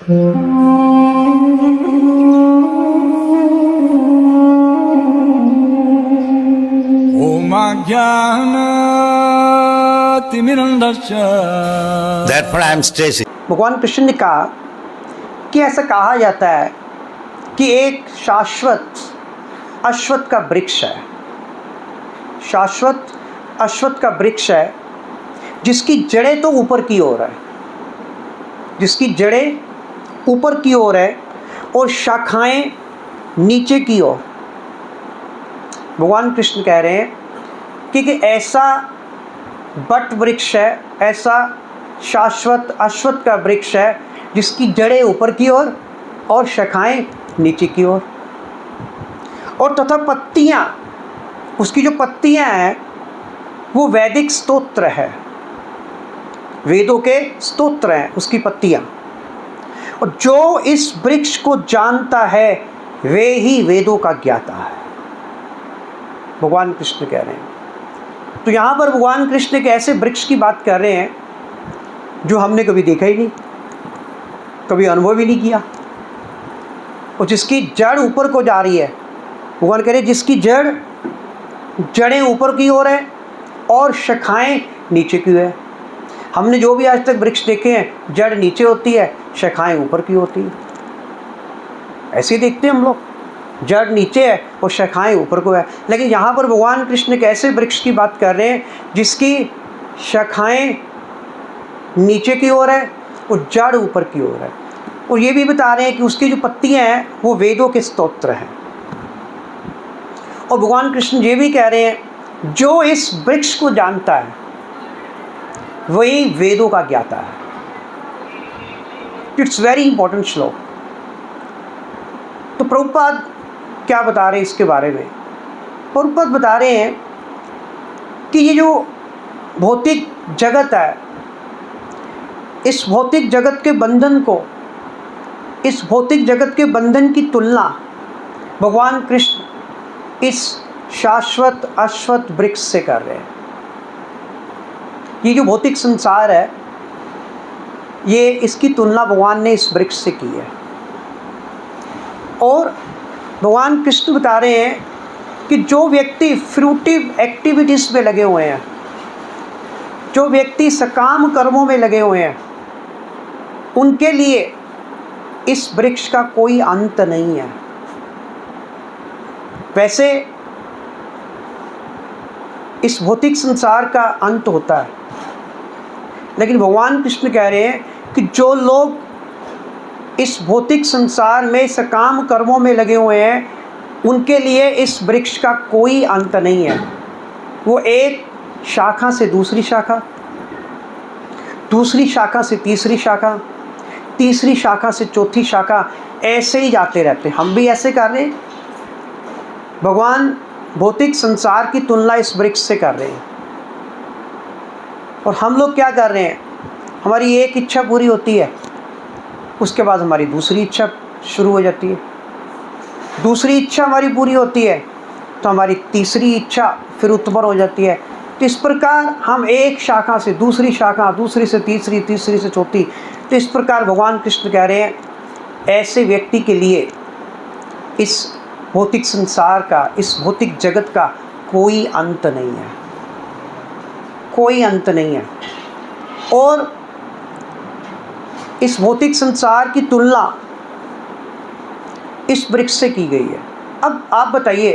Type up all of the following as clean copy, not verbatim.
Therefore, I am stressing. भगवान कृष्ण ने कहा कि ऐसा कहा जाता है कि एक शाश्वत अश्वत्थ का वृक्ष है, शाश्वत अश्वत्थ का वृक्ष है जिसकी जड़ें तो ऊपर की ओर है, जिसकी जड़ें ऊपर की ओर है और शाखाएं नीचे की ओर। भगवान कृष्ण कह रहे हैं कि ऐसा बट वृक्ष है, ऐसा शाश्वत अश्वत्थ का वृक्ष है जिसकी जड़ें ऊपर की ओर और शाखाएं नीचे की ओर, और तथा पत्तियां, उसकी जो पत्तियां हैं वो वैदिक स्तोत्र है, वेदों के स्तोत्र हैं उसकी पत्तियां। और जो इस वृक्ष को जानता है वे ही वेदों का ज्ञाता है, भगवान कृष्ण कह रहे हैं। तो यहाँ पर भगवान कृष्ण एक ऐसे वृक्ष की बात कर रहे हैं जो हमने कभी देखा ही नहीं, कभी अनुभव ही नहीं किया, और जिसकी जड़ ऊपर को जा रही है। भगवान कह रहे हैं जिसकी जड़ें ऊपर की ओर है और शाखाएं नीचे की है। हमने जो भी आज तक वृक्ष देखे हैं, जड़ नीचे होती है, शाखाएं ऊपर की होती है, ऐसे ही देखते हैं हम लोग, जड़ नीचे है और शाखाएं ऊपर को है। लेकिन यहाँ पर भगवान कृष्ण एक ऐसे वृक्ष की बात कर रहे हैं जिसकी शाखाएं नीचे की ओर है और जड़ ऊपर की ओर है, और ये भी बता रहे हैं कि उसकी जो पत्तियां हैं वो वेदों के स्तोत्र हैं। और भगवान कृष्ण ये भी कह रहे हैं जो इस वृक्ष को जानता है वही वेदों का ज्ञाता है। इट्स वेरी इंपॉर्टेंट श्लोक। तो प्रभुपाद क्या बता रहे हैं इसके बारे में? प्रभुपाद बता रहे हैं कि ये जो भौतिक जगत है, इस भौतिक जगत के बंधन को, इस भौतिक जगत के बंधन की तुलना भगवान कृष्ण इस शाश्वत अश्वत्थ वृक्ष से कर रहे हैं। ये जो भौतिक संसार है, ये इसकी तुलना भगवान ने इस वृक्ष से की है। और भगवान कृष्ण बता रहे हैं कि जो व्यक्ति फ्रूटिव एक्टिविटीज़ में लगे हुए हैं, जो व्यक्ति सकाम कर्मों में लगे हुए हैं, उनके लिए इस वृक्ष का कोई अंत नहीं है। वैसे इस भौतिक संसार का अंत होता है, लेकिन भगवान कृष्ण कह रहे हैं कि जो लोग इस भौतिक संसार में सकाम कर्मों में लगे हुए हैं उनके लिए इस वृक्ष का कोई अंत नहीं है। वो एक शाखा से दूसरी शाखा, दूसरी शाखा से तीसरी शाखा, तीसरी शाखा से चौथी शाखा, ऐसे ही जाते रहते हैं। हम भी ऐसे कर रहे हैं। भगवान भौतिक संसार की तुलना इस वृक्ष से कर रहे हैं, और हम लोग क्या कर रहे हैं? हमारी एक इच्छा पूरी होती है, उसके बाद हमारी दूसरी इच्छा शुरू हो जाती है, दूसरी इच्छा हमारी पूरी होती है तो हमारी तीसरी इच्छा फिर उत्पन्न हो जाती है। तो इस प्रकार हम एक शाखा से दूसरी शाखा, दूसरी से तीसरी, तीसरी से चौथी। तो इस प्रकार भगवान कृष्ण कह रहे हैं ऐसे व्यक्ति के लिए इस भौतिक संसार का, इस भौतिक जगत का कोई अंत नहीं है, कोई अंत नहीं है। और इस भौतिक संसार की तुलना इस वृक्ष से की गई है। अब आप बताइए,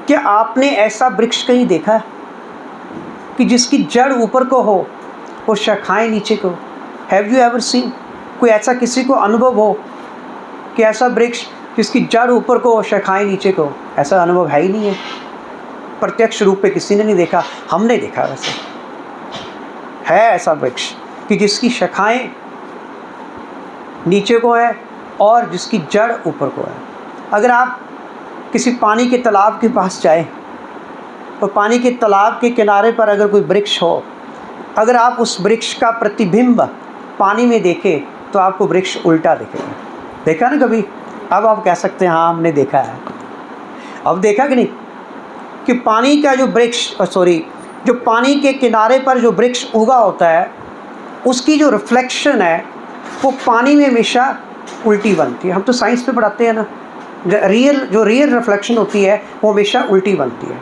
क्या आपने ऐसा वृक्ष कहीं देखा है कि जिसकी जड़ ऊपर को हो और शाखाएं नीचे को? Have you ever seen? कोई ऐसा किसी को अनुभव हो कि ऐसा वृक्ष जिसकी जड़ ऊपर को और शाखाएं नीचे को? ऐसा अनुभव है ही नहीं है। प्रत्यक्ष रूप पे किसी ने नहीं देखा, हमने देखा। वैसे है ऐसा वृक्ष कि जिसकी शाखाएं नीचे को है और जिसकी जड़ ऊपर को है। अगर आप किसी पानी के तालाब के पास जाएं और पानी के तालाब के किनारे पर अगर कोई वृक्ष हो, अगर आप उस वृक्ष का प्रतिबिंब पानी में देखें तो आपको वृक्ष उल्टा दिखेगा। देखा ना कभी? अब आप कह सकते हैं हाँ हमने देखा है। अब देखा कि नहीं कि पानी का जो वृक्ष, जो पानी के किनारे पर जो वृक्ष उगा होता है उसकी जो रिफ्लेक्शन है वो पानी में हमेशा उल्टी बनती है। हम तो साइंस में पढ़ाते हैं ना, जो रियल रिफ्लेक्शन होती है वो हमेशा उल्टी बनती है,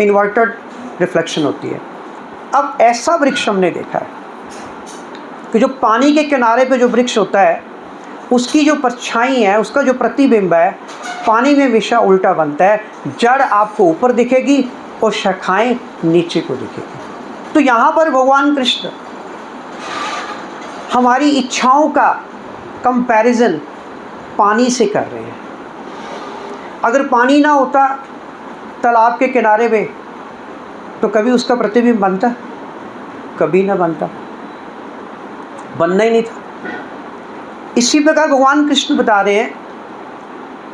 इन्वर्टेड रिफ्लेक्शन होती है। अब ऐसा वृक्ष हमने देखा है कि जो पानी के किनारे पे जो वृक्ष होता है उसकी जो परछाई है, उसका जो प्रतिबिंब है पानी में हमेशा उल्टा बनता है। जड़ आपको ऊपर दिखेगी और शाखाएं नीचे को दिखेगी। तो यहाँ पर भगवान कृष्ण हमारी इच्छाओं का कंपैरिजन पानी से कर रहे हैं। अगर पानी ना होता तालाब के किनारे पे तो कभी उसका प्रतिबिंब बनता? कभी ना बनता, बनना ही नहीं था। इसी प्रकार भगवान कृष्ण बता रहे हैं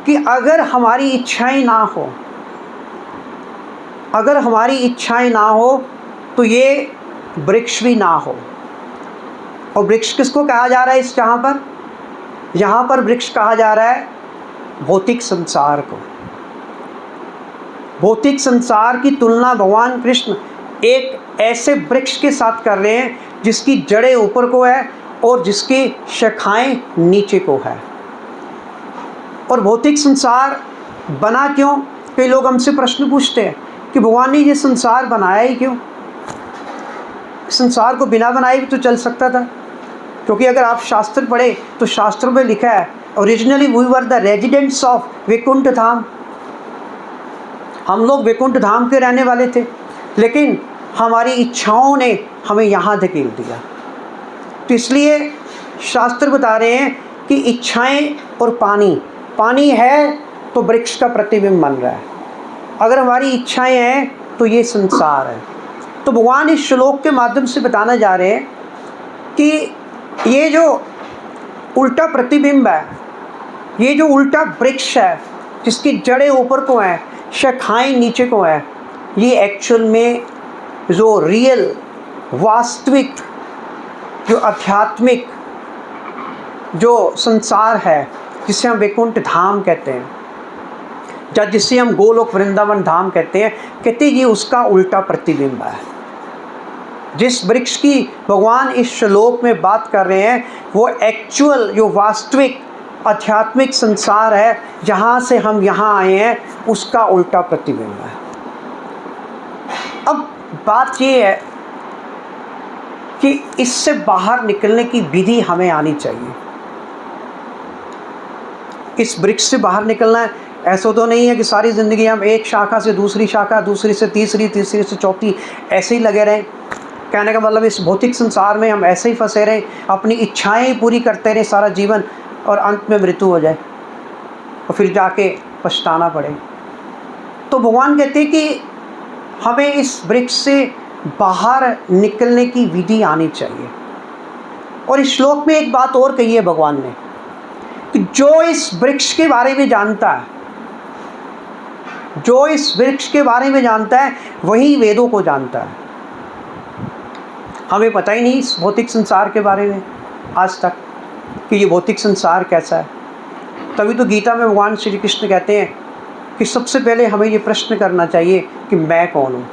कि अगर हमारी इच्छाएं ना हो, अगर हमारी इच्छाएं ना हो तो ये वृक्ष भी ना हो। और वृक्ष किसको कहा जा रहा है इस यहाँ पर वृक्ष कहा जा रहा है भौतिक संसार को। भौतिक संसार की तुलना भगवान कृष्ण एक ऐसे वृक्ष के साथ कर रहे हैं जिसकी जड़ें ऊपर को है और जिसकी शाखाएं नीचे को है। और भौतिक संसार बना क्यों? कई लोग हमसे प्रश्न पूछते हैं कि भगवान ने ये संसार बनाया ही क्यों? संसार को बिना बनाए भी तो चल सकता था, क्योंकि अगर आप शास्त्र पढ़े तो शास्त्रों में लिखा है originally we were the residents of Vaikunth Dham. हम लोग वैकुंठ धाम के रहने वाले थे, लेकिन हमारी इच्छाओं ने हमें यहाँ धकेल दिया। तो इसलिए शास्त्र बता रहे हैं कि इच्छाएं और पानी है तो वृक्ष का प्रतिबिंब बन रहा है। अगर हमारी इच्छाएं हैं तो ये संसार है। तो भगवान इस श्लोक के माध्यम से बताना जा रहे हैं कि ये जो उल्टा प्रतिबिंब है, ये जो उल्टा वृक्ष है जिसकी जड़ें ऊपर को हैं, शाखाएं नीचे को हैं, ये एक्चुअल में जो रियल वास्तविक जो आध्यात्मिक जो संसार है जिसे हम वैकुंठ धाम कहते हैं या जिसे हम गोलोक वृंदावन धाम कहते हैं, ये उसका उल्टा प्रतिबिंब है। जिस वृक्ष की भगवान इस श्लोक में बात कर रहे हैं वो एक्चुअल जो वास्तविक आध्यात्मिक संसार है जहाँ से हम यहाँ आए हैं, उसका उल्टा प्रतिबिंब है। अब बात ये है कि इससे बाहर निकलने की विधि हमें आनी चाहिए। इस वृक्ष से बाहर निकलना है, ऐसा तो नहीं है कि सारी ज़िंदगी हम एक शाखा से दूसरी शाखा, दूसरी से तीसरी, तीसरी से चौथी ऐसे ही लगे रहें। कहने का मतलब इस भौतिक संसार में हम ऐसे ही फंसे रहें, अपनी इच्छाएं पूरी करते रहें सारा जीवन और अंत में मृत्यु हो जाए और फिर जाके पछताना पड़े। तो भगवान कहते हैं कि हमें इस वृक्ष से बाहर निकलने की विधि आनी चाहिए। और इस श्लोक में एक बात और कही है भगवान ने कि जो इस वृक्ष के बारे में जानता है, जो इस वृक्ष के बारे में जानता है वही वेदों को जानता है। हमें पता ही नहीं इस भौतिक संसार के बारे में आज तक कि ये भौतिक संसार कैसा है। तभी तो गीता में भगवान श्री कृष्ण कहते हैं कि सबसे पहले हमें ये प्रश्न करना चाहिए कि मैं कौन हूँ।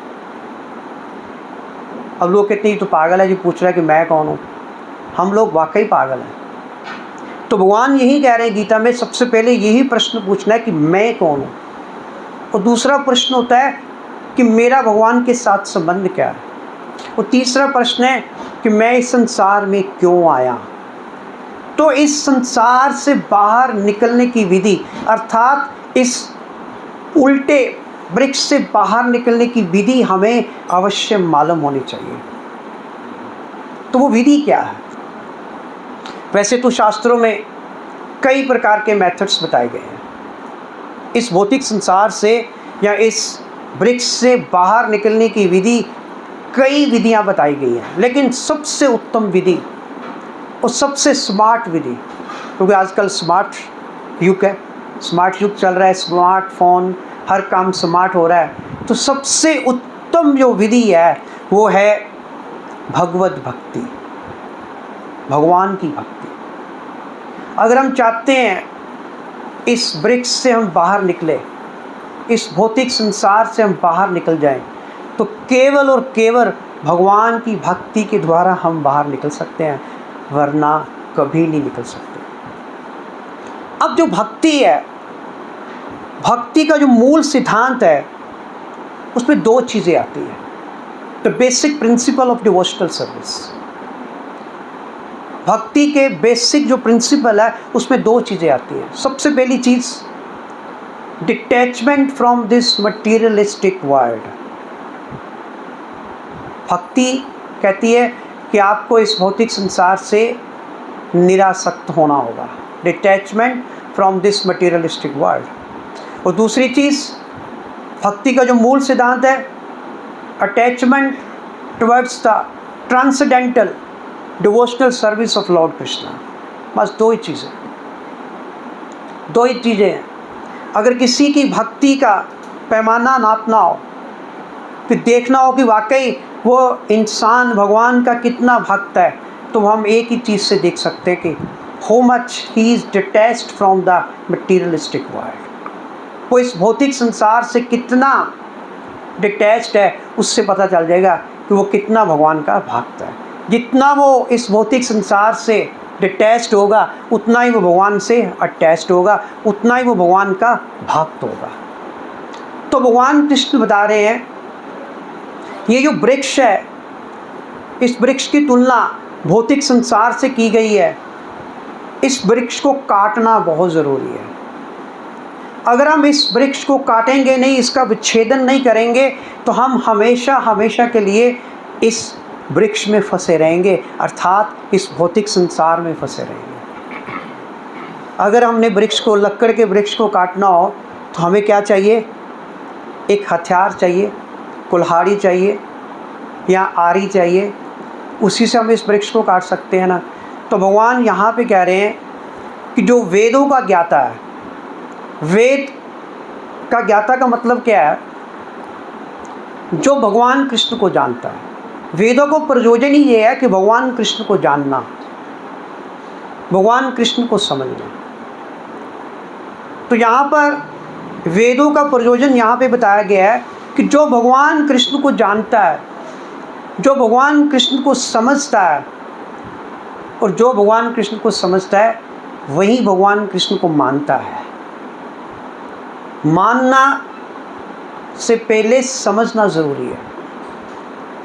अब लोग कहते हैं तो पागल है जो पूछ रहा है कि मैं कौन हूँ। हम लोग वाकई पागल हैं। तो भगवान यही कह रहे हैं गीता में, सबसे पहले यही प्रश्न पूछना है कि मैं कौन हूँ। और दूसरा प्रश्न होता है कि मेरा भगवान के साथ संबंध क्या है। और तीसरा प्रश्न है कि मैं इस संसार में क्यों आया। तो इस संसार से बाहर निकलने की विधि, अर्थात इस उल्टे वृक्ष से बाहर निकलने की विधि हमें अवश्य मालूम होनी चाहिए। तो वो विधि क्या है? वैसे तो शास्त्रों में कई प्रकार के मेथड्स बताए गए हैं। इस भौतिक संसार से या इस वृक्ष से बाहर निकलने की विधि कई विधियां बताई गई हैं, लेकिन सबसे उत्तम विधि और सबसे स्मार्ट विधि, क्योंकि आजकल स्मार्ट युग है, स्मार्ट युग चल रहा है, स्मार्टफोन, हर काम स्मार्ट हो रहा है। तो सबसे उत्तम जो विधि है वो है भगवत भक्ति, भगवान की भक्ति। अगर हम चाहते हैं इस वृक्ष से हम बाहर निकले, इस भौतिक संसार से हम बाहर निकल जाएं, तो केवल और केवल भगवान की भक्ति के द्वारा हम बाहर निकल सकते हैं, वरना कभी नहीं निकल सकते। अब जो भक्ति है, भक्ति का जो मूल सिद्धांत है, उसमें दो चीज़ें आती हैं। The basic principle of devotional service, भक्ति के बेसिक जो प्रिंसिपल है उसमें दो चीज़ें आती हैं। सबसे पहली चीज़, detachment from this materialistic world. भक्ति कहती है कि आपको इस भौतिक संसार से निरासक्त होना होगा, detachment from this materialistic world. और दूसरी चीज़, भक्ति का जो मूल सिद्धांत है, attachment towards the transcendental devotional service of Lord Krishna. बस दो ही चीज़ें हैं। अगर किसी की भक्ति का पैमाना नापना हो, फिर देखना हो कि वाकई वो इंसान भगवान का कितना भक्त है, तो हम एक ही चीज़ से देख सकते हैं कि how much he is detached from the materialistic world. वो इस भौतिक संसार से कितना डिटैच्ड है, उससे पता चल जाएगा कि वो कितना भगवान का भक्त है। जितना वो इस भौतिक संसार से डिटैच्ड होगा, उतना ही वो भगवान से अटैच्ड होगा, उतना ही वो भगवान का भक्त होगा। तो भगवान कृष्ण बता रहे हैं, ये जो वृक्ष है, इस वृक्ष की तुलना भौतिक संसार से की गई है। इस वृक्ष को काटना बहुत ज़रूरी है। अगर हम इस वृक्ष को काटेंगे नहीं, इसका विच्छेदन नहीं करेंगे, तो हम हमेशा हमेशा के लिए इस वृक्ष में फंसे रहेंगे, अर्थात इस भौतिक संसार में फंसे रहेंगे। अगर हमने वृक्ष को, लक्कड़ के वृक्ष को काटना हो, तो हमें क्या चाहिए? एक हथियार चाहिए, कुल्हाड़ी चाहिए या आरी चाहिए, उसी से हम इस वृक्ष को काट सकते हैं ना। तो भगवान यहाँ पे कह रहे हैं कि जो वेदों का ज्ञाता है, वेद का ज्ञाता का मतलब क्या है? जो भगवान कृष्ण को जानता है। वेदों को प्रयोजन ही ये है कि भगवान कृष्ण को जानना, भगवान कृष्ण को समझना। तो यहाँ पर वेदों का प्रयोजन यहाँ पे बताया गया है कि जो भगवान कृष्ण को जानता है, जो भगवान कृष्ण को समझता है, और जो भगवान कृष्ण को समझता है वही भगवान कृष्ण को मानता है। मानना से पहले समझना ज़रूरी है।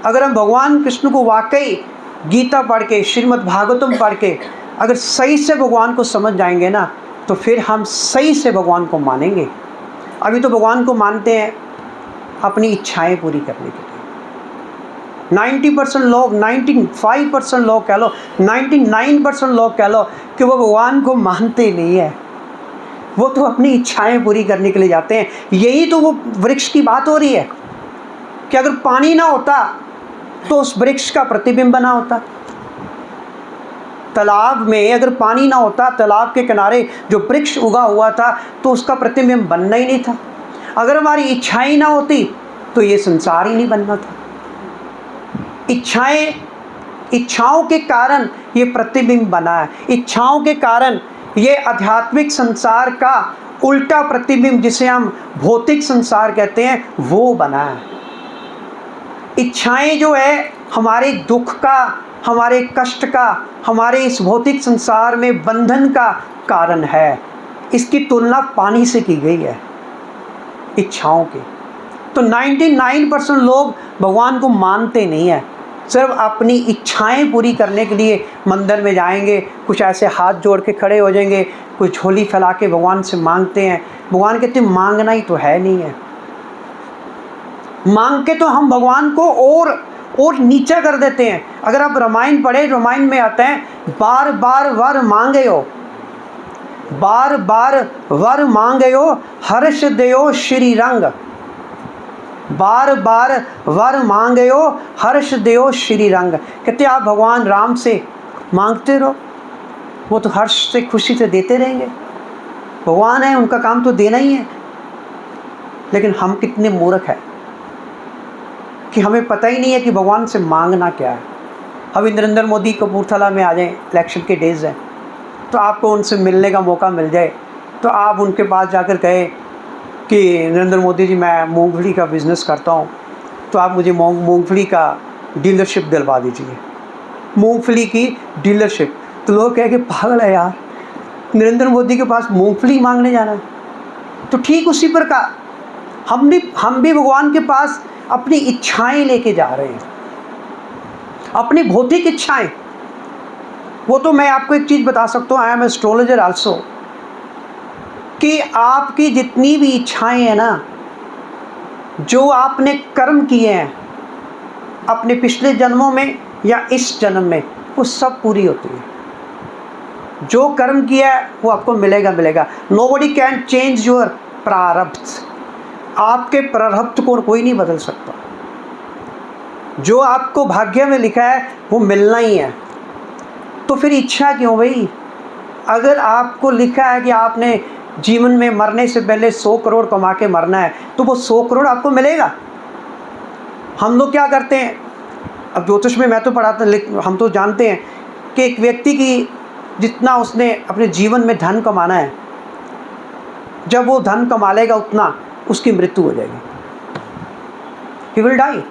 अगर हम भगवान कृष्ण को वाकई गीता पढ़ के, श्रीमद् भागवतम पढ़ के अगर सही से भगवान को समझ जाएंगे ना, तो फिर हम सही से भगवान को मानेंगे। अभी तो भगवान को मानते हैं अपनी इच्छाएं पूरी करने के लिए। 90% लोग, 95% लोग कह लो, 99% लोग कह लो कि वो भगवान को मानते नहीं है, वो तो अपनी इच्छाएं पूरी करने के लिए जाते हैं। यही तो वो वृक्ष की बात हो रही है कि अगर पानी ना होता तो उस वृक्ष का प्रतिबिंब बना होता। तालाब में अगर पानी ना होता, तालाब के किनारे जो वृक्ष उगा हुआ था, तो उसका प्रतिबिंब बनना ही नहीं था। अगर हमारी इच्छाएं ना होती तो ये संसार ही नहीं बनना था। इच्छाओं के कारण ये प्रतिबिंब बना है। इच्छाओं के कारण ये आध्यात्मिक संसार का उल्टा प्रतिबिंब, जिसे हम भौतिक संसार कहते हैं, वो बना है। इच्छाएं जो है हमारे दुख का, हमारे कष्ट का, हमारे इस भौतिक संसार में बंधन का कारण है। इसकी तुलना पानी से की गई है, इच्छाओं की। तो 99% लोग भगवान को मानते नहीं हैं, सिर्फ अपनी इच्छाएं पूरी करने के लिए मंदिर में जाएंगे, कुछ ऐसे हाथ जोड़ के खड़े हो जाएंगे, कुछ झोली फैला के भगवान से मांगते हैं। भगवान कहते हैं मांगना ही तो है नहीं है। मांग के तो हम भगवान को और नीचा कर देते हैं। अगर आप रामायण पढ़े, रामायण में आता है, बार बार वर मांगे हो, बार बार वर मांगे हो, हर्ष देयो श्री रंग। बार बार वर मांगे हो, हर्ष देयो श्री रंग। कहते आप भगवान राम से मांगते रहो, वो तो हर्ष से, खुशी से देते रहेंगे। भगवान है, उनका काम तो देना ही है। लेकिन हम कितने मूर्ख हैं कि हमें पता ही नहीं है कि भगवान से मांगना क्या है। अभी नरेंद्र मोदी कपूरथला में आ जाएं, इलेक्शन के डेज़ हैं, तो आपको उनसे मिलने का मौका मिल जाए, तो आप उनके पास जाकर कहें कि नरेंद्र मोदी जी, मैं मूंगफली का बिज़नेस करता हूँ, तो आप मुझे मूंगफली का डीलरशिप दिलवा दीजिए। मूंगफली की डीलरशिप, तो लोग कहे कि पागल है यार, नरेंद्र मोदी के पास मूंगफली मांगने जाना है। तो ठीक उसी प्रकार हम भी भगवान के पास अपनी इच्छाएं लेके जा रहे हैं, अपनी भौतिक इच्छाएं। वो तो मैं आपको एक चीज़ बता सकता हूँ, आई एम एस्ट्रोलॉजर आल्सो, कि आपकी जितनी भी इच्छाएं हैं ना, जो आपने कर्म किए हैं अपने पिछले जन्मों में या इस जन्म में, वो सब पूरी होती है। जो कर्म किया है वो आपको मिलेगा। नोबडी कैन चेंज योर प्रारब्ध। आपके प्रारब्ध को कोई नहीं बदल सकता। जो आपको भाग्य में लिखा है वो मिलना ही है। तो फिर इच्छा क्यों भाई? अगर आपको लिखा है कि आपने जीवन में मरने से पहले 100 करोड़ कमा के मरना है, तो वो 100 करोड़ आपको मिलेगा। हम लोग क्या करते हैं, अब ज्योतिष में मैं तो पढ़ाता, लेकिन हम तो जानते हैं कि एक व्यक्ति की जितना उसने अपने जीवन में धन कमाना है, जब वो धन कमा लेगा उतना उसकी मृत्यु हो जाएगी, ही विल डाई।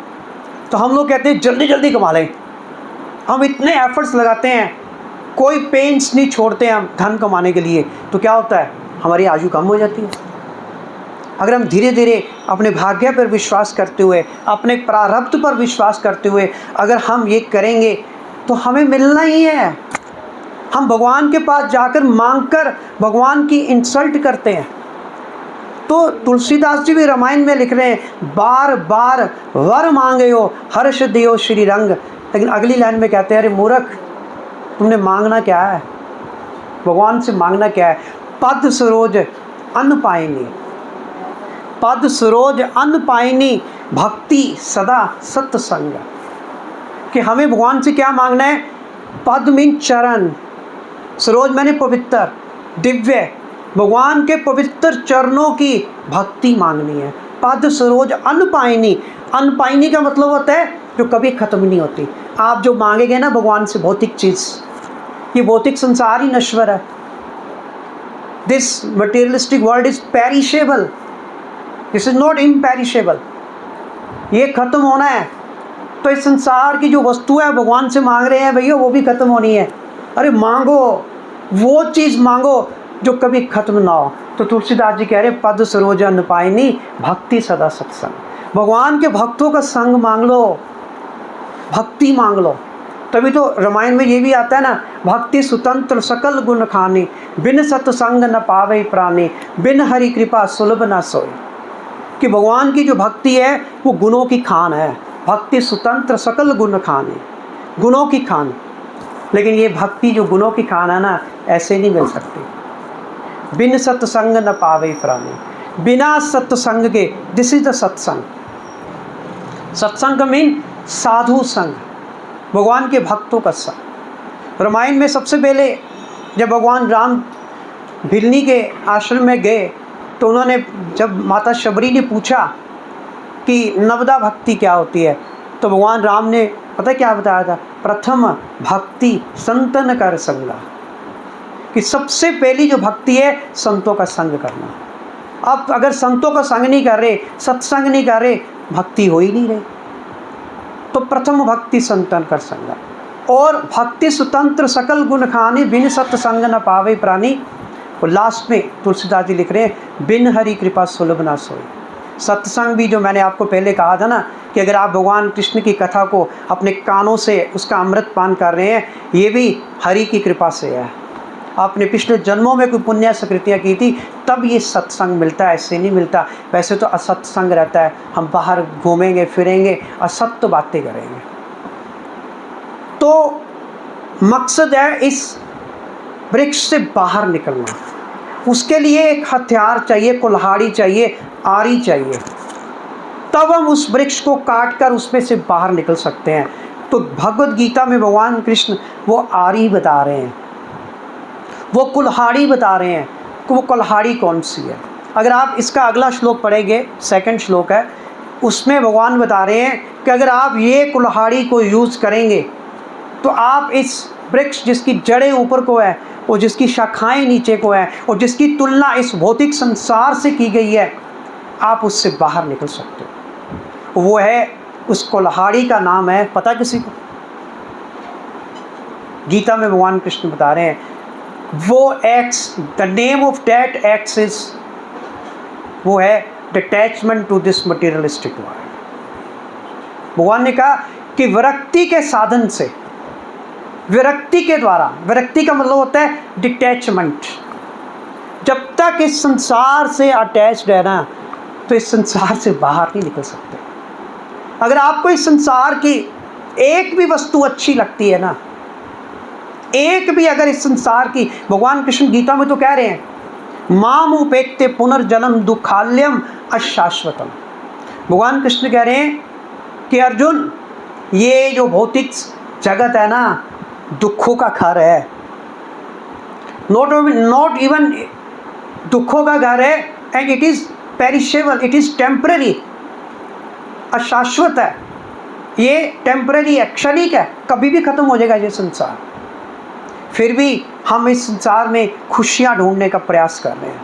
तो हम लोग कहते हैं जल्दी जल्दी कमा लें, हम इतने एफर्ट्स लगाते हैं, कोई पेंस नहीं छोड़ते हम धन कमाने के लिए। तो क्या होता है, हमारी आयु कम हो जाती है। अगर हम धीरे धीरे अपने भाग्य पर विश्वास करते हुए, अपने प्रारब्ध पर विश्वास करते हुए अगर हम ये करेंगे तो हमें मिलना ही है। हम भगवान के पास जाकर मांगकर भगवान की इंसल्ट करते हैं। तो तुलसीदास जी भी रामायण में लिख रहे हैं, बार बार वर मांगे हो हर्ष दियो श्री रंग। लेकिन अगली लाइन में कहते हैं, अरे मूर्ख, तुमने मांगना क्या है? भगवान से मांगना क्या है? पद सरोज अन्न पाइनी, पद सरोज अन्न पाइनी, भक्ति सदा सत्संग। कि हमें भगवान से क्या मांगना है? पद मीन चरण, सरोज मैंने पवित्र, दिव्य, भगवान के पवित्र चरणों की भक्ति मांगनी है। पद सरोज अन्न पाइनी, अन्न पाइनी का मतलब होता है जो कभी ख़त्म नहीं होती। आप जो मांगेंगे ना भगवान से भौतिक चीज़, ये भौतिक संसार ही नश्वर है। This materialistic world is perishable, this is not imperishable. ये ख़त्म होना है। तो इस संसार की जो वस्तु है भगवान से मांग रहे हैं भैया, वो भी ख़त्म होनी है। अरे मांगो, वो चीज़ मांगो जो कभी ख़त्म ना हो। तो तुलसीदास जी कह रहे, पद सरोज अन्न पाइनी, भक्ति सदा सत्संग। भगवान के भक्तों का संग मांग लो, भक्ति मांग लो। तभी तो रामायण में ये भी आता है ना, भक्ति स्वतंत्र सकल गुण खानी, बिन सत्संग न पावे प्राणी, बिन हरि कृपा सुलभ न सोई। कि भगवान की जो भक्ति है वो गुणों की खान है। भक्ति स्वतंत्र सकल गुण खानी, गुणों की खान। लेकिन ये भक्ति जो गुणों की खान है ना, ऐसे नहीं मिल सकती। बिन सत्संग न पावे प्राणी, बिना सत्संग के, दिस इज द सत्संग। सत्संग मीन साधु संग, भगवान के भक्तों का संग। रामायण में सबसे पहले जब भगवान राम भिलनी के आश्रम में गए तो उन्होंने, जब माता शबरी ने पूछा कि नवदा भक्ति क्या होती है, तो भगवान राम ने पता क्या बताया था? प्रथम भक्ति संतन कर संगा, कि सबसे पहली जो भक्ति है संतों का संग करना। अब अगर संतों का संग नहीं कर रहे, सत्संग नहीं कर रहे, भक्ति हो ही नहीं रही। तो प्रथम भक्ति संतन कर संगा। और भक्ति स्वतंत्र सकल गुण खानी, बिन सत्संग न पावे प्राणी। और लास्ट में तुलसीदास जी लिख रहे हैं, बिन हरि कृपा सुलभ ना सोई। सत्संग भी जो मैंने आपको पहले कहा था ना, कि अगर आप भगवान कृष्ण की कथा को अपने कानों से उसका अमृत पान कर रहे हैं, ये भी हरि की कृपा से है। आपने पिछले जन्मों में कोई पुण्य संकृतियाँ की थी, तब ये सत्संग मिलता है, ऐसे नहीं मिलता। वैसे तो असत्संग रहता है, हम बाहर घूमेंगे फिरेंगे, असत्य बातें करेंगे। तो मकसद है इस वृक्ष से बाहर निकलना। उसके लिए एक हथियार चाहिए, कुल्हाड़ी चाहिए, आरी चाहिए, तब हम उस वृक्ष को काट कर उसमें से बाहर निकल सकते हैं। तो भगवद गीता में भगवान कृष्ण वो आरी बता रहे हैं, वो कुल्हाड़ी बता रहे हैं कि वो कुल्हाड़ी कौन सी है। अगर आप इसका अगला श्लोक पढ़ेंगे, सेकंड श्लोक है, उसमें भगवान बता रहे हैं कि अगर आप ये कुल्हाड़ी को यूज़ करेंगे तो आप इस वृक्ष जिसकी जड़ें ऊपर को है और जिसकी शाखाएं नीचे को है और जिसकी तुलना इस भौतिक संसार से की गई है, आप उससे बाहर निकल सकते हो। वो है, उस कुल्हाड़ी का नाम है, पता किसी को? गीता में भगवान कृष्ण बता रहे हैं, वो acts, the name of that acts is, वो है detachment to this materialistic world. भगवान ने कहा कि विरक्ति के साधन से, विरक्ति के द्वारा, विरक्ति का मतलब होता है डिटैचमेंट। जब तक इस संसार से अटैच्ड है ना, तो इस संसार से बाहर नहीं निकल सकते। अगर आपको इस संसार की एक भी वस्तु अच्छी लगती है ना, एक भी अगर इस संसार की, भगवान कृष्ण गीता में तो कह रहे हैं, माम उपेत्य पुनर्जन्म दुखाल्यम अशाश्वतम। भगवान कृष्ण कह रहे हैं कि अर्जुन, ये जो भौतिक जगत है ना, दुखों का घर है। नॉट इवन दुखों का घर है, and it is perishable, it is temporary, अशाश्वत है, ये टेम्पररी है, क्षणिक है, कभी भी खत्म हो जाएगा ये संसार। फिर भी हम इस संसार में खुशियाँ ढूंढने का प्रयास कर रहे हैं।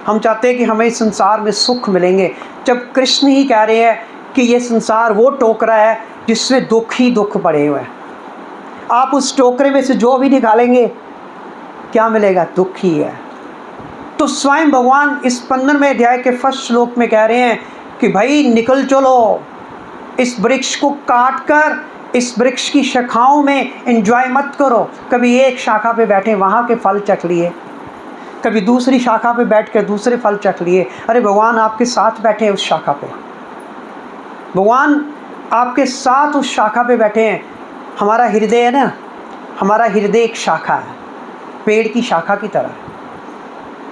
हम चाहते हैं कि हमें इस संसार में सुख मिलेंगे, जब कृष्ण ही कह रहे हैं कि ये संसार वो टोकरा है जिसमें दुख ही दुख पड़े हुए हैं। आप उस टोकरे में से जो भी निकालेंगे, क्या मिलेगा? दुख ही है। तो स्वयं भगवान इस 15वें अध्याय के फर्स्ट श्लोक में कह रहे हैं कि भाई निकल चलो, इस वृक्ष को काट कर इस वृक्ष की शाखाओं में एंजॉय मत करो। कभी एक शाखा पे बैठे वहाँ के फल चख लिए, कभी दूसरी शाखा पे बैठ कर दूसरे फल चख लिए। अरे भगवान आपके साथ बैठे हैं उस शाखा पे, भगवान आपके साथ उस शाखा पे बैठे हैं। हमारा हृदय है ना, हमारा हृदय एक शाखा है, पेड़ की शाखा की तरह,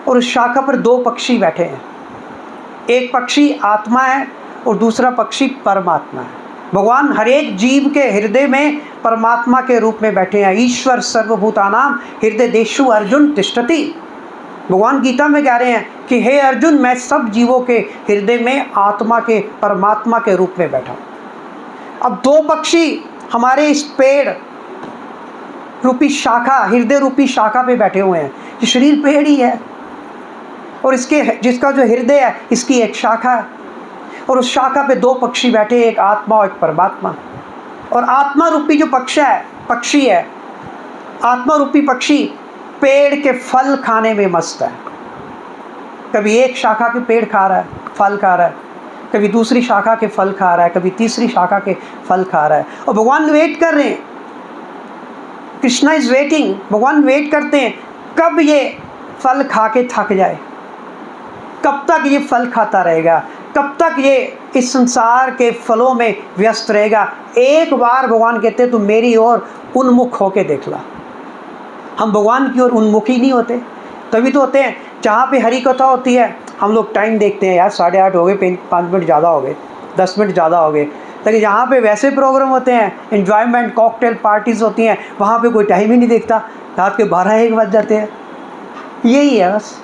और उस शाखा पर दो पक्षी बैठे हैं। एक पक्षी आत्मा है और दूसरा पक्षी परमात्मा है। भगवान हर एक जीव के हृदय में परमात्मा के रूप में बैठे हैं। ईश्वर सर्वभूतानां हृदयेषु अर्जुन तिष्ठति। भगवान गीता में कह रहे हैं कि हे अर्जुन, मैं सब जीवों के हृदय में आत्मा के, परमात्मा के रूप में बैठा हूँ। अब दो पक्षी हमारे इस पेड़ रूपी शाखा, हृदय रूपी शाखा पे बैठे हुए हैं। ये शरीर पेड़ ही है, और इसके, जिसका जो हृदय है, इसकी एक शाखा है, और उस शाखा पे दो पक्षी बैठे, एक आत्मा और एक परमात्मा। और आत्मा रूपी जो पक्षी है, आत्मा रूपी पक्षी पेड़ के फल खाने में मस्त है। कभी एक शाखा के पेड़ खा रहा है, फल खा रहा है, कभी दूसरी शाखा के फल खा रहा है, कभी तीसरी शाखा के फल खा रहा है। और भगवान वेट कर रहे हैं, कृष्णा इज वेटिंग। भगवान वेट करते हैं कब ये फल खा के थक जाए, कब तक ये फल खाता रहेगा, कब तक ये इस संसार के फलों में व्यस्त रहेगा। एक बार भगवान कहते तू मेरी ओर उन्मुख होके देख ला। हम भगवान की ओर उन्मुख ही नहीं होते। तभी तो होते हैं जहाँ पे हरी कथा होती है, हम लोग टाइम देखते हैं, यार 8:30 हो गए, 5 मिनट ज़्यादा हो गए, 10 मिनट ज़्यादा हो गए। लेकिन जहाँ पे वैसे प्रोग्राम होते हैं, एन्जॉयमेंट कॉकटेल पार्टीज़ होती हैं, वहाँ पे कोई टाइम ही नहीं देखता, रात के 12-1 बज जाते हैं। यही है बस,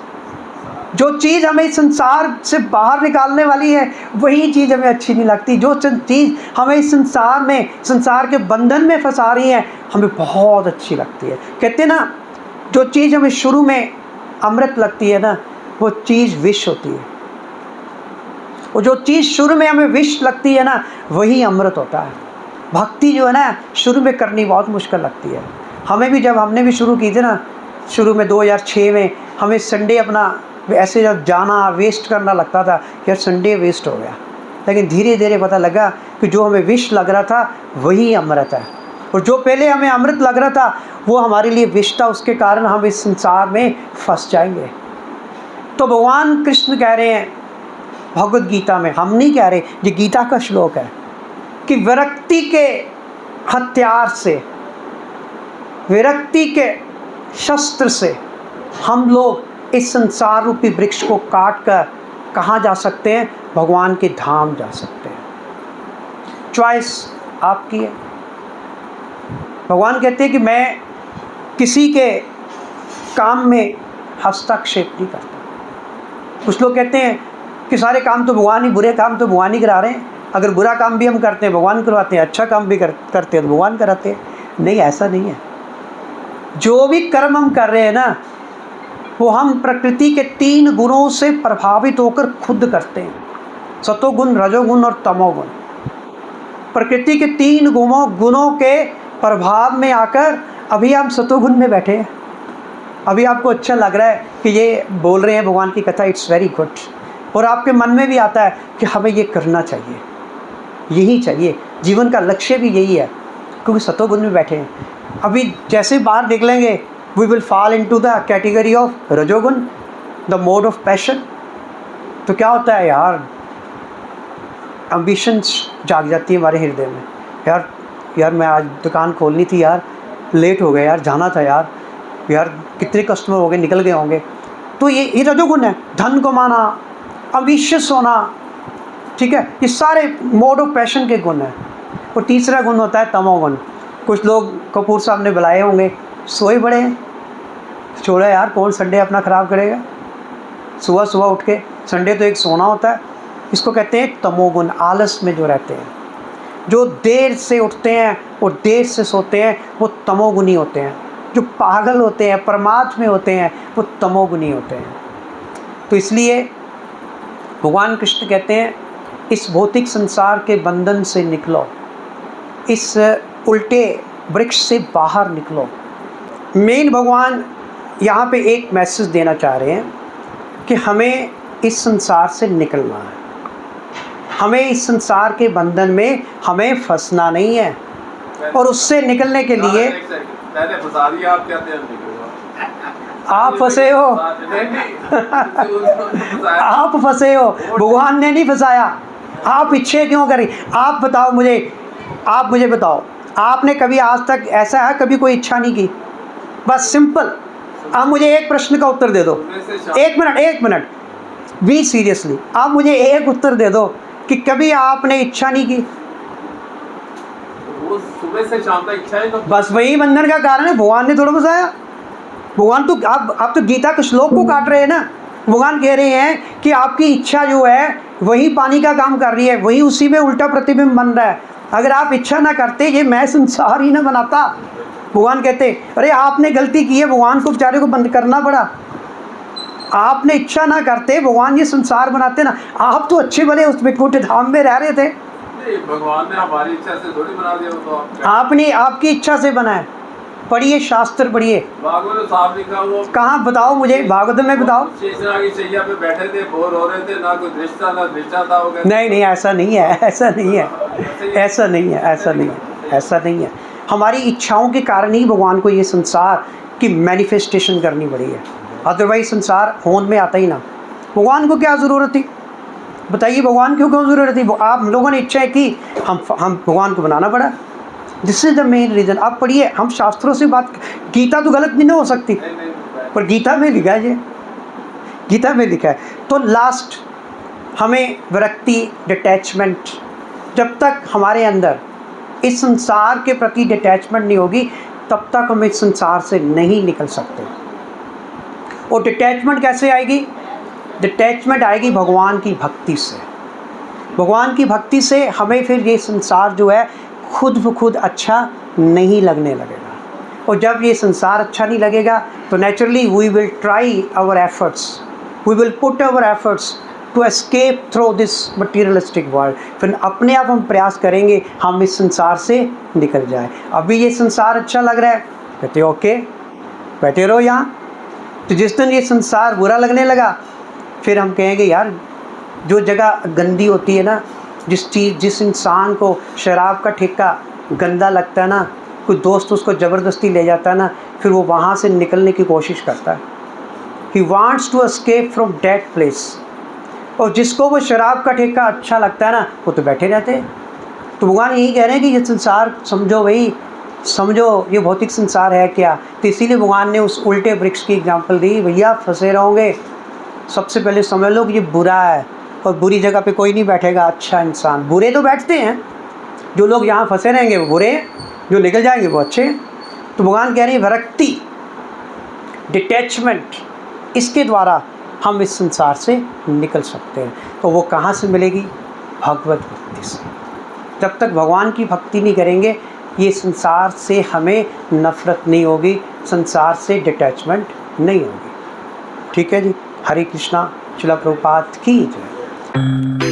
जो चीज़ हमें इस संसार से बाहर निकालने वाली है, वही चीज़ हमें अच्छी नहीं लगती। जो चीज़ हमें इस संसार में, संसार के बंधन में फंसा रही है, हमें बहुत अच्छी लगती है। कहते हैं ना, जो चीज़ हमें शुरू में अमृत लगती है ना, वो चीज़ विष होती है। और जो चीज़ शुरू में हमें विष लगती है ना, वही अमृत होता है। भक्ति जो है ना, शुरू में करनी बहुत मुश्किल लगती है। हमें भी, जब हमने भी शुरू की थी ना, शुरू में 2006 में, हमें संडे अपना ऐसे जब जाना वेस्ट करना लगता था, यार संडे वेस्ट हो गया। लेकिन धीरे धीरे पता लगा कि जो हमें विष लग रहा था वही अमृत है, और जो पहले हमें अमृत लग रहा था वो हमारे लिए विष था। उसके कारण हम इस संसार में फंस जाएंगे। तो भगवान कृष्ण कह रहे हैं भगवद गीता में, हम नहीं कह रहे, ये गीता का श्लोक है, कि विरक्ति के हथियार से, विरक्ति के शस्त्र से हम लोग इस संसार रूपी वृक्ष को काट कर कहाँ जा सकते हैं? भगवान के धाम जा सकते हैं। चॉइस आपकी है। भगवान कहते हैं कि मैं किसी के काम में हस्तक्षेप नहीं करता। कुछ लोग कहते हैं कि सारे काम तो भगवान ही, बुरे काम तो भगवान ही करा रहे हैं। अगर बुरा काम भी हम करते हैं भगवान करवाते हैं, अच्छा काम भी करते हैं तो भगवान कराते हैं। नहीं, ऐसा नहीं है। जो भी कर्म हम कर रहे हैं ना, वो हम प्रकृति के 3 गुणों से प्रभावित होकर खुद करते हैं, सतोगुण, रजोगुण और तमोगुण। प्रकृति के 3 गुणों के प्रभाव में आकर अभी आप सतोगुण में बैठे हैं, अभी आपको अच्छा लग रहा है कि ये बोल रहे हैं भगवान की कथा, इट्स वेरी गुड, और आपके मन में भी आता है कि हमें ये करना चाहिए, यही चाहिए, जीवन का लक्ष्य भी यही है, क्योंकि सतोगुण में बैठे हैं। अभी जैसे बाहर निकलेंगे we will fall into the category of rajoguna, the mode of passion. तो क्या होता है यार, एम्बिशंस जाग जाती है हमारे हृदय में, यार मैं आज दुकान खोलनी थी यार, लेट हो गया यार, जाना था यार कितने कस्टमर हो गए, निकल गए होंगे। तो ये रजोगुण है, धन कमाना, अम्बिशियस होना, ठीक है, ये सारे मोड ऑफ पैशन के गुण हैं। और तीसरा गुण होता है तमोगुण। कुछ लोग कपूर साहब ने बुलाए होंगे, सोए बड़े हैं, छोड़ो यार, कौन संडे अपना ख़राब करेगा, सुबह उठ के, संडे तो एक सोना होता है। इसको कहते हैं तमोगुण, आलस में जो रहते हैं, जो देर से उठते हैं और देर से सोते हैं, वो तमोगुणी होते हैं। जो पागल होते हैं, प्रमाद में होते हैं, वो तमोगुणी होते हैं। तो इसलिए भगवान कृष्ण कहते हैं इस भौतिक संसार के बंधन से निकलो, इस उल्टे वृक्ष से बाहर निकलो। मेन भगवान यहाँ पे एक मैसेज देना चाह रहे हैं कि हमें इस संसार से निकलना है, हमें इस संसार के बंधन में हमें फंसना नहीं है, और उससे निकलने के लिए पहले फंसा दिया, आप कहते हैं आप फंसे हो आप फंसे हो, भगवान ने नहीं फंसाया। आप इच्छे क्यों करें? आप बताओ मुझे, आप मुझे बताओ, आपने कभी आज तक ऐसा है कभी कोई इच्छा नहीं की? बस सिंपल। आप मुझे एक प्रश्न का उत्तर दे दो, एक मिनट बी सीरियसली, आप मुझे एक उत्तर दे दो कि कभी आपने इच्छा नहीं की? सुबह से शाम तक इच्छा है, तो बस वही बंधन का कारण है, भगवान ने थोड़ा बताया। भगवान तो आप तो गीता के श्लोक को काट रहे हैं ना। भगवान कह रहे हैं कि आपकी इच्छा जो है वही पानी का काम कर रही है, वही उसी में उल्टा प्रतिबिंब बन रहा है। अगर आप इच्छा ना करते, ये मैं संसार ही ना बनाता। भगवान कहते अरे आपने गलती की है, भगवान को बेचारे को बंद करना पड़ा। आपने इच्छा ना करते, भगवान ये संसार बनाते ना। आप तो अच्छे भले उस विकुट धाम में रह रहे थे। भगवान ने हमारी इच्छा से थोड़ी बना दिया, तो आपने आपकी इच्छा से बनाया। पढ़िए, शास्त्र पढ़िए, भागवत में साफ लिखा, वो कहाँ बताओ मुझे, भागवत में बताओ। शेषनाग की शैया पे बैठे थे, बोर हो रहे थे, ना कोई दृष्टा ना दृष्टा था। वो नहीं, ऐसा नहीं है, ऐसा नहीं है, ऐसा नहीं है, ऐसा नहीं है, ऐसा नहीं है। हमारी इच्छाओं के कारण ही भगवान को ये संसार की मैनिफेस्टेशन करनी पड़ी है, अदरवाइज संसार होंद में आता ही ना। भगवान को क्या ज़रूरत थी बताइए? भगवान क्यों ज़रूरत थी? आप लोगों ने इच्छा की, हम भगवान को बनाना पड़ा। This is the main reason. आप पढ़िए, हम शास्त्रों से बात, गीता तो गलत भी ना हो सकती, पर गीता में लिखा है, ये गीता में लिखा है। तो लास्ट हमें विरक्ति, डिटैचमेंट, जब तक हमारे अंदर इस संसार के प्रति डिटैचमेंट नहीं होगी, तब तक हम इस संसार से नहीं निकल सकते। और डिटैचमेंट कैसे आएगी? डिटैचमेंट आएगी भगवान की भक्ति से। भगवान की भक्ति से हमें फिर ये संसार जो है खुद ब खुद अच्छा नहीं लगने लगेगा। और जब ये संसार अच्छा नहीं लगेगा तो naturally we will try our efforts, we will put our efforts to escape through this materialistic world. फिर अपने आप हम प्रयास करेंगे हम इस संसार से निकल जाए। अभी ये संसार अच्छा लग रहा है, कहते ओके बैठे रहो यहाँ। तो जिस दिन ये संसार बुरा लगने लगा, फिर हम कहेंगे यार जो जगह गंदी होती है ना, जिस इंसान को शराब का ठेका गंदा लगता है ना, कोई दोस्त उसको ज़बरदस्ती ले जाता है ना, फिर वो वहाँ से निकलने की कोशिश करता है। He wants to escape from that place. और जिसको वो शराब का ठेका अच्छा लगता है ना, वो तो बैठे रहते हैं। तो भगवान यही कह रहे हैं कि ये संसार समझो भाई, समझो ये भौतिक संसार है क्या। तो इसीलिए भगवान ने उस उल्टे वृक्ष की एग्जाम्पल दी, भैया फंसे रहोगे, सबसे पहले समझ लो कि ये बुरा है और बुरी जगह पे कोई नहीं बैठेगा अच्छा इंसान। बुरे तो बैठते हैं, जो लोग यहाँ फंसे रहेंगे वो बुरे हैं, जो निकल जाएंगे वो अच्छे हैं। तो भगवान कह रहे हैं विरक्ति, डिटैचमेंट, इसके द्वारा हम इस संसार से निकल सकते हैं। तो वो कहाँ से मिलेगी? भगवत भक्ति से। जब तक भगवान की भक्ति नहीं करेंगे, ये संसार से हमें नफ़रत नहीं होगी, संसार से डिटैचमेंट नहीं होगी। ठीक है जी। हरे कृष्णा। शिला प्रभुपाद की जय।